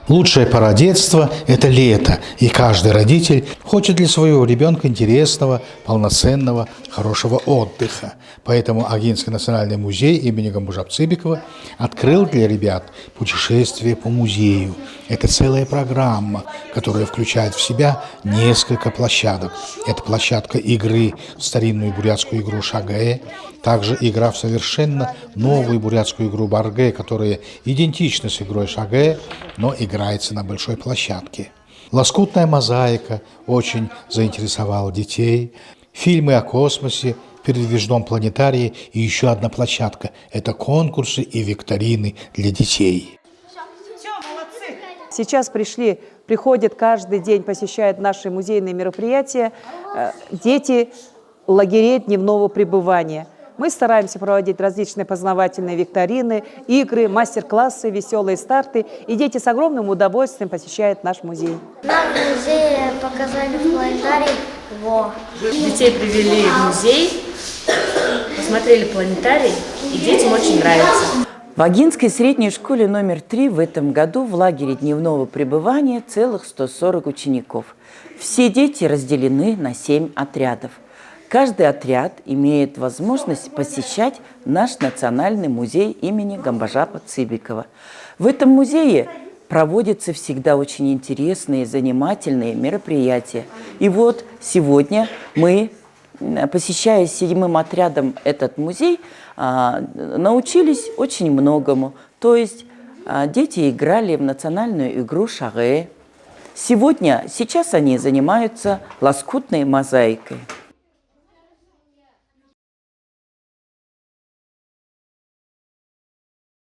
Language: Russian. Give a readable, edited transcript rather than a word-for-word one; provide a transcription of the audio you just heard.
Лучшая пора детства – это лето, и каждый родитель хочет для своего ребенка интересного, полноценного, хорошего отдыха. Поэтому Агинский национальный музей имени Гамбужапа Цыбикова открыл для ребят путешествие по музею. Это целая программа, которая включает в себя несколько площадок. Это площадка игры в старинную бурятскую игру «Шагэ», также игра в совершенно новую бурятскую игру «Баргэ», которая идентична с игрой «Шагэ», но играется на большой площадке. Лоскутная мозаика очень заинтересовала детей. Фильмы о космосе, передвижном планетарии и еще одна площадка – это конкурсы и викторины для детей. Сейчас приходят каждый день, посещают наши музейные мероприятия дети лагерей дневного пребывания. Мы стараемся проводить различные познавательные викторины, игры, мастер-классы, веселые старты. И дети с огромным удовольствием посещают наш музей. Нам в музее показали планетарий. Детей привели в музей, посмотрели планетарий, и детям очень нравится. В Агинской средней школе номер 3 в этом году в лагере дневного пребывания целых 140 учеников. Все дети разделены на 7 отрядов. Каждый отряд имеет возможность посещать наш национальный музей имени Гамбужапа Цыбикова. В этом музее проводятся всегда очень интересные, занимательные мероприятия. И вот сегодня мы, посещая 7-м отрядом этот музей, научились очень многому. То есть дети играли в национальную игру «Шагэ». Сейчас они занимаются лоскутной мозаикой.